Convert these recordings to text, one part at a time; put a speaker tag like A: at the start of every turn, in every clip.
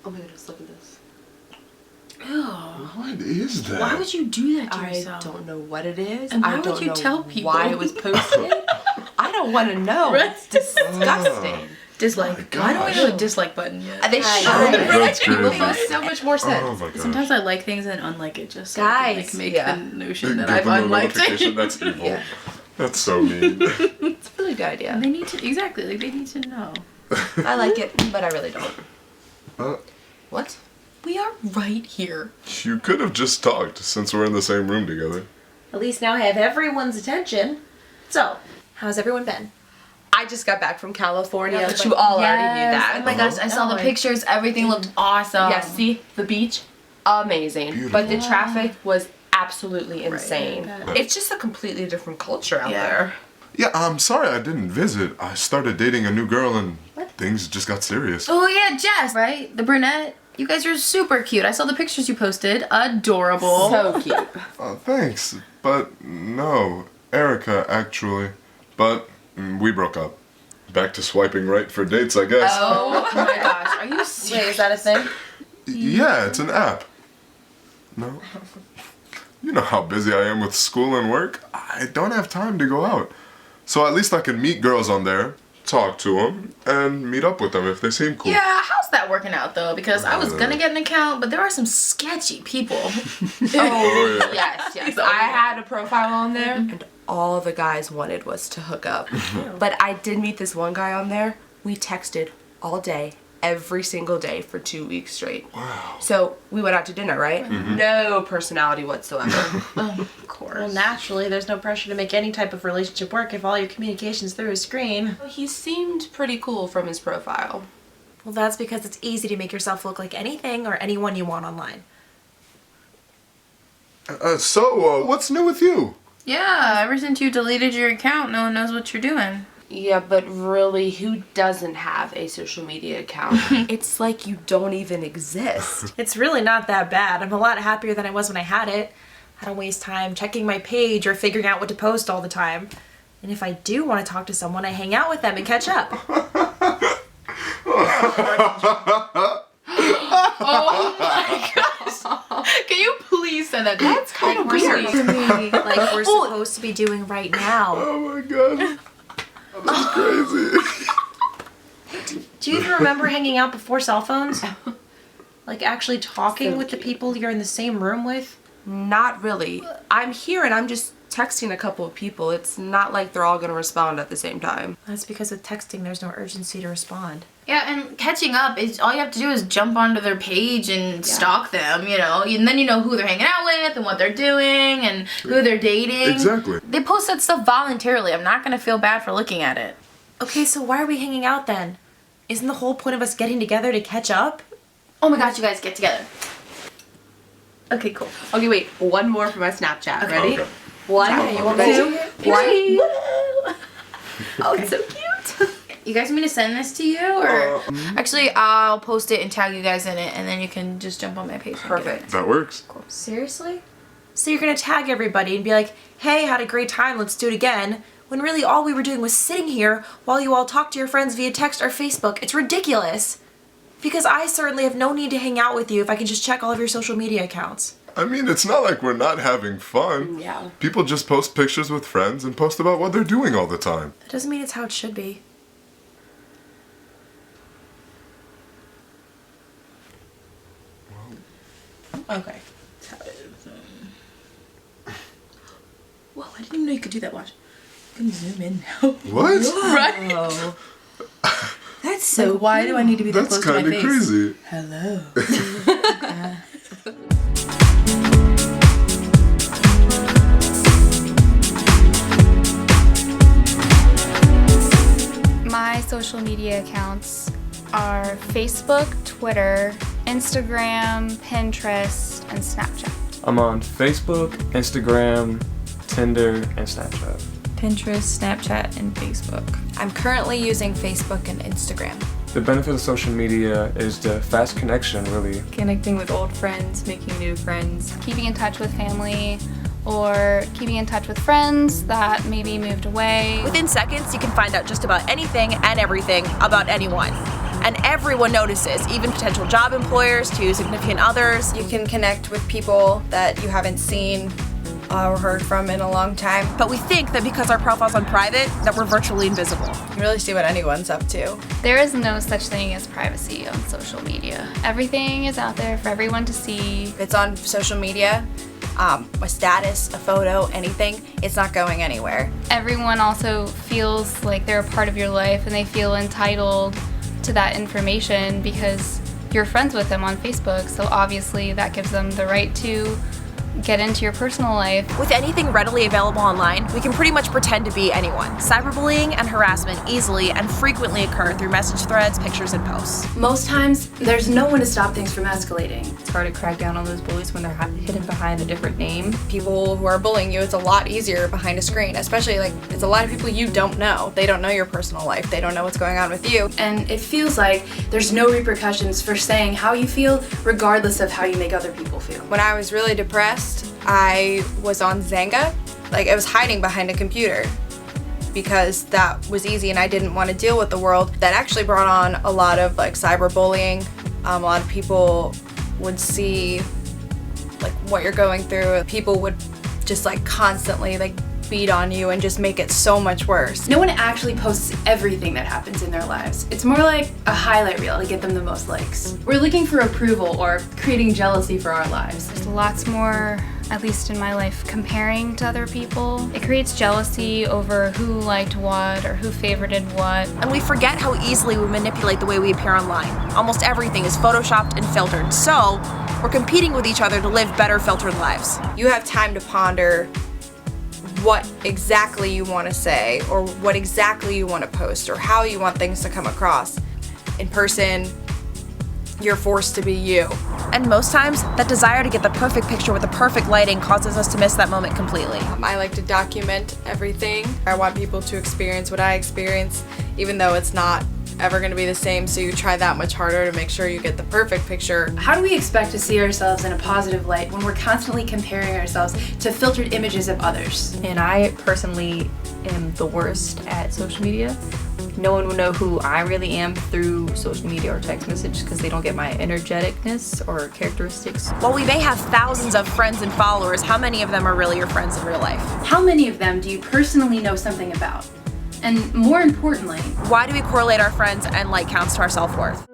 A: Oh my goodness, look at this.
B: Ew.
C: What is that?
B: Why would you do that to
A: I
B: yourself?
A: don't know what it is.
B: And why
A: I don't
B: would you
A: know
B: tell people?
A: why it was posted. I don't want to know.
B: Right?
A: It's disgusting.
B: Dislike.
C: Oh
B: Why don't we have a
A: gosh.
B: dislike button yet?
A: They
C: Oh,
A: should.
C: that's
A: It would
C: crazy.
A: make so much more sense.
C: Oh my gosh.
B: Sometimes I like things and unlike it just so I can,
A: Guys,
B: make
A: yeah.
B: the notion that
C: Give
B: I've
C: them a
B: unliked
C: notification.
B: it.
C: That's evil.
A: Yeah.
C: That's so mean.
A: It's a really good idea.
B: And they need to, exactly, like they need to know.
A: I like it, but I really don't. What?
B: We are right here.
C: You could have just talked since we're in the same room together.
D: At least now I have everyone's attention. So, how's everyone been?
A: I just got back from California,
D: Yeah,
A: but
D: but-
A: you all already knew that.
B: Oh my gosh, I saw the
D: No,
B: pictures. Everything looked awesome.
A: Yeah, see the beach, amazing.
C: Beautiful.
A: But the traffic was absolutely insane.
B: I
A: It's just a completely different culture out
B: Yeah.
A: there.
C: Yeah, I'm sorry I didn't visit. I started dating a new girl and things just got serious.
B: Oh yeah, Jess, right? The brunette. You guys are super cute. I saw the pictures you posted. Adorable.
A: So cute.
C: Thanks, but no, Erica actually. But we broke up. Back to swiping right for dates, I guess.
B: Oh my gosh, are you
D: Wait,
B: serious?
D: is that a thing?
C: Yeah, it's an app. No? You know how busy I am with school and work. I don't have time to go out. So at least I can meet girls on there, talk to them, and meet up with them if they seem cool.
B: Yeah, how's that working out though? Because I was gonna get an account, but there are some sketchy people.
C: Oh, yeah.
A: Yes. I had a profile on there, and all the guys wanted was to hook up. But I did meet this one guy on there. We texted all day, every single day for 2 weeks straight.
C: Wow.
A: So we went out to dinner, right? No personality whatsoever.
B: Of course.
D: Well, naturally, there's no pressure to make any type of relationship work if all your communication's through a screen.
A: He seemed pretty cool from his profile.
D: Well, that's because it's easy to make yourself look like anything or anyone you want online.
C: So, what's new with you?
B: Yeah, ever since you deleted your account, no one knows what you're doing.
A: Yeah, but really, who doesn't have a social media account? It's like you don't even exist.
D: It's really not that bad. I'm a lot happier than I was when I had it. I don't waste time checking my page or figuring out what to post all the time. And if I do want to talk to someone, I hang out with them and catch up.
B: Oh my gosh. Can you please send that to me?
A: That's kind of
D: We're
A: weird.
D: supposed to be, like we're supposed to be doing right now.
C: Oh my god. That's crazy.
D: Do you even remember hanging out before cell phones? Like actually talking
A: So
D: with the
A: cute.
D: people you're in the same room with?
A: Not really. I'm here and I'm just texting a couple of people. It's not like they're all gonna respond at the same time.
D: That's because with texting there's no urgency to respond.
B: Yeah, and catching up is all you have to do is jump onto their page and stalk them, you know, and then you know who they're hanging out with and what they're doing and who they're dating.
C: Exactly.
B: They post that stuff voluntarily. I'm not gonna feel bad for looking at it.
D: Okay, so why are we hanging out then? Isn't the whole point of us getting together to catch up?
B: Oh my gosh, you guys get together. Okay, cool.
A: Okay, wait. One more for my Snapchat.
B: Okay.
A: Ready?
C: Okay.
A: One,
D: Okay, you want
A: two,
D: me
A: one.
B: Oh, it's so cute. You guys want me to send this to you, or actually, I'll post it and tag you guys in it, and then you can just jump on my page. and get
A: Perfect.
B: it.
C: That works.
D: Seriously? So you're gonna tag everybody and be like, hey, had a great time, let's do it again, when really all we were doing was sitting here while you all talk to your friends via text or Facebook. It's ridiculous. Because I certainly have no need to hang out with you if I can just check all of your social media accounts.
C: I mean, it's not like we're not having fun.
A: Yeah.
C: People just post pictures with friends and post about what they're doing all the time.
D: That doesn't mean it's how it should be.
B: Okay. That's how it is. Whoa, I didn't even know you could do that. Watch. You can zoom in now.
C: What?
B: Right? That's so. Like, why do I need to be that
C: That's
B: close to my
C: kind of
B: face?
C: crazy.
B: Hello.
E: My social media accounts are Facebook, Twitter, Instagram, Pinterest, and Snapchat.
F: I'm on Facebook, Instagram, Tinder, and Snapchat.
B: Pinterest, Snapchat, and Facebook.
G: I'm currently using Facebook and Instagram.
F: The benefit of social media is the fast connection, really.
H: Connecting with old friends, making new friends.
E: Keeping in touch with family or keeping in touch with friends that maybe moved away.
D: Within seconds, you can find out just about anything and everything about anyone. And everyone notices, even potential job employers to significant others.
G: You can connect with people that you haven't seen or heard from in a long time.
D: But we think that because our profile's on private, that we're virtually invisible.
G: You can really see what anyone's up to.
E: There is no such thing as privacy on social media. Everything is out there for everyone to see.
G: If it's on social media, a status, a photo, anything, it's not going anywhere.
E: Everyone also feels like they're a part of your life and they feel entitled to that information because you're friends with them on Facebook, so obviously that gives them the right to get into your personal life.
D: With anything readily available online, we can pretty much pretend to be anyone. Cyberbullying and harassment easily and frequently occur through message threads, pictures, and posts.
I: Most times, there's no one to stop things from escalating.
H: It's hard to crack down on those bullies when they're hidden behind a different name.
G: People who are bullying you, it's a lot easier behind a screen, especially like it's a lot of people you don't know. They don't know your personal life. They don't know what's going on with you.
I: And it feels like there's no repercussions for saying how you feel, regardless of how you make other people feel.
G: When I was really depressed, I was on Zanga. Like, I was hiding behind a computer because that was easy and I didn't want to deal with the world. That actually brought on a lot of like cyberbullying. A lot of people would see like what you're going through. People would just like constantly like beat on you and just make it so much worse.
I: No one actually posts everything that happens in their lives. It's more like a highlight reel to get them the most likes. We're looking for approval or creating jealousy for our lives.
E: There's lots more, at least in my life, comparing to other people. It creates jealousy over who liked what or who favorited what.
D: And we forget how easily we manipulate the way we appear online. Almost everything is photoshopped and filtered, so we're competing with each other to live better filtered lives.
G: You have time to ponder what exactly you want to say or what exactly you want to post or how you want things to come across. In person, you're forced to be you.
D: And most times, that desire to get the perfect picture with the perfect lighting causes us to miss that moment completely.
G: I like to document everything. I want people to experience what I experience, even though it's not ever going to be the same, so you try that much harder to make sure you get the perfect picture.
I: How do we expect to see ourselves in a positive light when we're constantly comparing ourselves to filtered images of others?
H: And I personally am the worst at social media. No one will know who I really am through social media or text message because they don't get my energeticness or characteristics.
D: While we may have thousands of friends and followers, how many of them are really your friends in real life?
I: How many of them do you personally know something about? And more importantly,
D: why do we correlate our friends and like counts to our self-worth?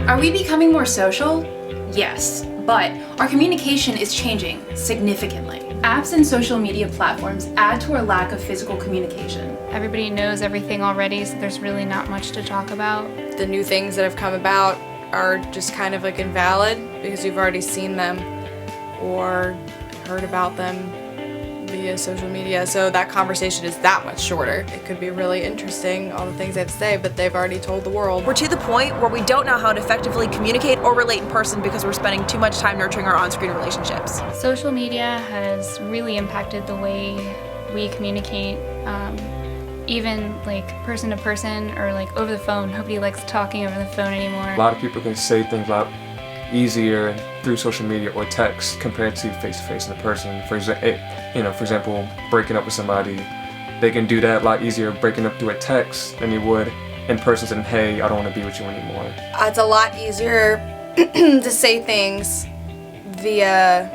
I: Are we becoming more social? Yes, but our communication is changing significantly. Apps and social media platforms add to our lack of physical communication.
E: Everybody knows everything already, so there's really not much to talk about.
G: The new things that have come about are just kind of like invalid because you've already seen them or heard about them via social media, so that conversation is that much shorter. It could be really interesting, all the things they have to say, but they've already told the world.
D: We're to the point where we don't know how to effectively communicate or relate in person because we're spending too much time nurturing our on-screen relationships.
E: Social media has really impacted the way we communicate, even like person to person or like over the phone. Nobody likes talking over the phone anymore.
F: A lot of people can say things a lot easier through social media or text compared to face-to-face in person. For example, breaking up with somebody, they can do that a lot easier breaking up through a text than you would in person saying, hey, I don't want to be with you anymore.
G: It's a lot easier to say things via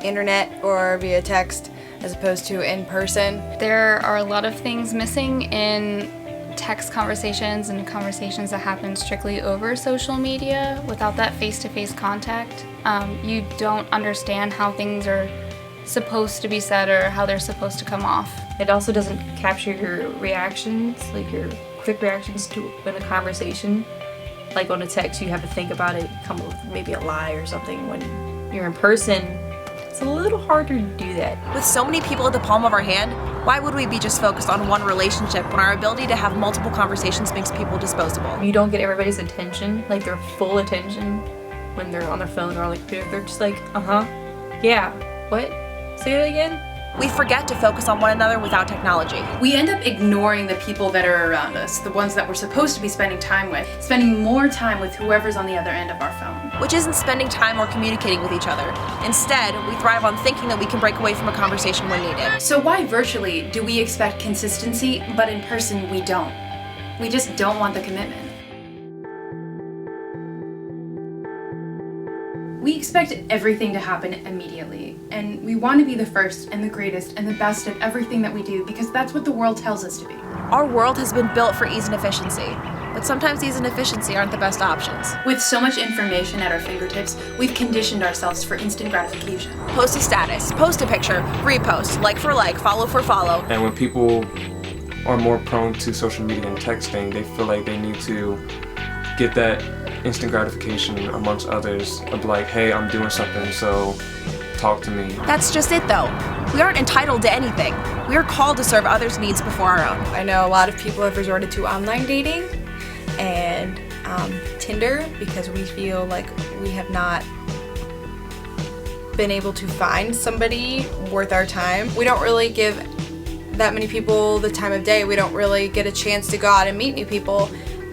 G: internet or via text as opposed to in person.
E: There are a lot of things missing in text conversations and conversations that happen strictly over social media without that face-to-face contact. You don't understand how things are supposed to be said or how they're supposed to come off.
H: It also doesn't capture your reactions, like your quick reactions to in a conversation. Like on a text, you have to think about it, come up with maybe a lie or something. When you're in person, it's a little harder to do that.
D: With so many people at the palm of our hand, why would we be just focused on one relationship when our ability to have multiple conversations makes people disposable?
H: You don't get everybody's attention, like their full attention, when they're on their phone or on the computer. They're just like, yeah, what? Say it again?
D: we forget to focus on one another without technology.
I: We end up ignoring the people that are around us, the ones that we're supposed to be spending time with, spending more time with whoever's on the other end of our phone.
D: Which isn't spending time or communicating with each other. Instead, we thrive on thinking that we can break away from a conversation when needed.
I: So why virtually do we expect consistency, but in person we don't? We just don't want the commitment. We expect everything to happen immediately, and we want to be the first and the greatest and the best at everything that we do because that's what the world tells us to be.
D: Our world has been built for ease and efficiency, but sometimes ease and efficiency aren't the best options.
I: With so much information at our fingertips, we've conditioned ourselves for instant gratification.
D: Post a status, post a picture, repost, like for like, follow for follow.
F: And when people are more prone to social media and texting, they feel like they need to get that instant gratification amongst others of like, hey, I'm doing something, so talk to me.
D: That's just it though. We aren't entitled to anything. We are called to serve others' needs before our own.
G: I know a lot of people have resorted to online dating and Tinder because we feel like we have not been able to find somebody worth our time. We don't really give that many people the time of day. We don't really get a chance to go out and meet new people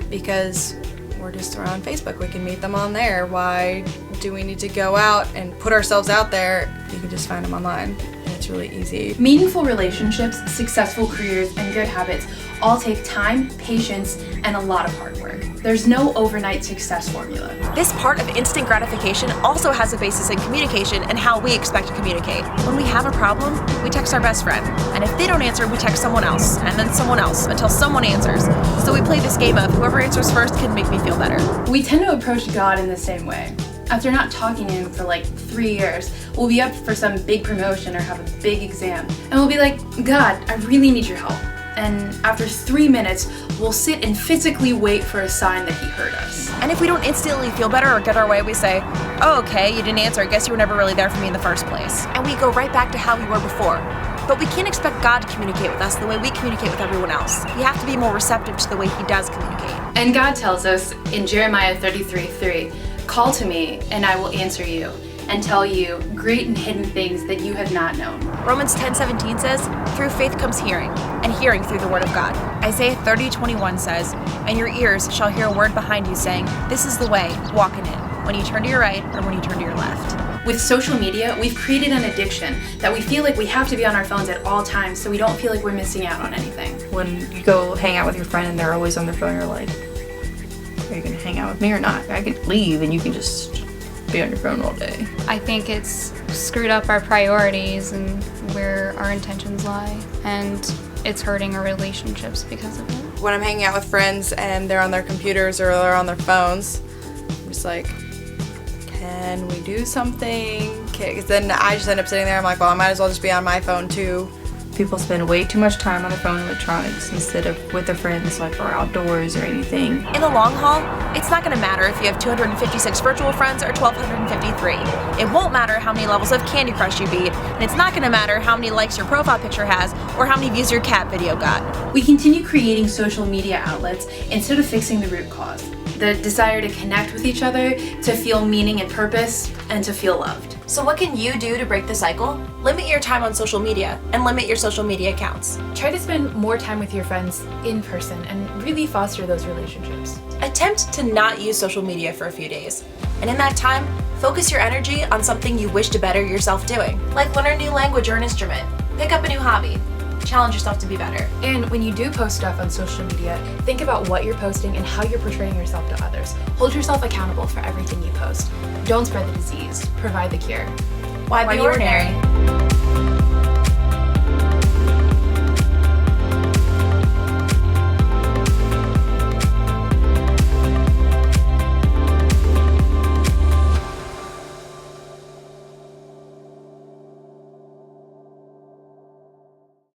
G: because we're just around Facebook. We can meet them on there. Why do we need to go out and put ourselves out there? You can just find them online, and it's really easy.
I: Meaningful relationships, successful careers, and good habits all take time, patience, and a lot of hard work. There's no overnight success formula.
D: This part of instant gratification also has a basis in communication and how we expect to communicate. When we have a problem, we text our best friend, and if they don't answer, we text someone else, and then someone else, until someone answers. So we play this game of whoever answers first can make me feel better.
I: We tend to approach God in the same way. After not talking to him for like 3 years, we'll be up for some big promotion or have a big exam, and we'll be like, God, I really need your help. And after 3 minutes, we'll sit and physically wait for a sign that he heard us.
D: And if we don't instantly feel better or get our way, we say, oh, okay, you didn't answer, I guess you were never really there for me in the first place. And we go right back to how we were before. But we can't expect God to communicate with us the way we communicate with everyone else. We have to be more receptive to the way he does communicate.
I: And God tells us in Jeremiah 33:3, call to me and I will answer you and tell you great and hidden things that you have not known.
D: Romans 10:17 says, through faith comes hearing, and hearing through the word of God. Isaiah 30:21 says, and your ears shall hear a word behind you saying, this is the way, walk in it, when you turn to your right or when you turn to your left.
I: With social media, we've created an addiction that we feel like we have to be on our phones at all times so we don't feel like we're missing out on anything.
H: When you go hang out with your friend and they're always on their phone, you're like, are you gonna hang out with me or not? I could leave and you can just be on your phone all day.
E: I think it's screwed up our priorities and where our intentions lie, and it's hurting our relationships because of it.
G: When I'm hanging out with friends and they're on their computers or they're on their phones, I'm just like, can we do something? Because then I just end up sitting there, I'm like, well, I might as well just be on my phone too.
H: People spend way too much time on their phone electronics instead of with their friends, like or outdoors or anything.
D: In the long haul, it's not going to matter if you have 256 virtual friends or 1,253. It won't matter how many levels of Candy Crush you beat, and it's not going to matter how many likes your profile picture has or how many views your cat video got.
I: We continue creating social media outlets instead of fixing the root cause. The desire to connect with each other, to feel meaning and purpose, and to feel loved.
D: So what can you do to break the cycle? Limit your time on social media and limit your social media accounts.
I: Try to spend more time with your friends in person and really foster those relationships.
D: Attempt to not use social media for a few days. And in that time, focus your energy on something you wish to better yourself doing, like learn a new language or an instrument, pick up a new hobby. Challenge yourself to be better.
I: And when you do post stuff on social media, think about what you're posting and how you're portraying yourself to others. Hold yourself accountable for everything you post. Don't spread the disease. Provide the cure.
D: Why be ordinary?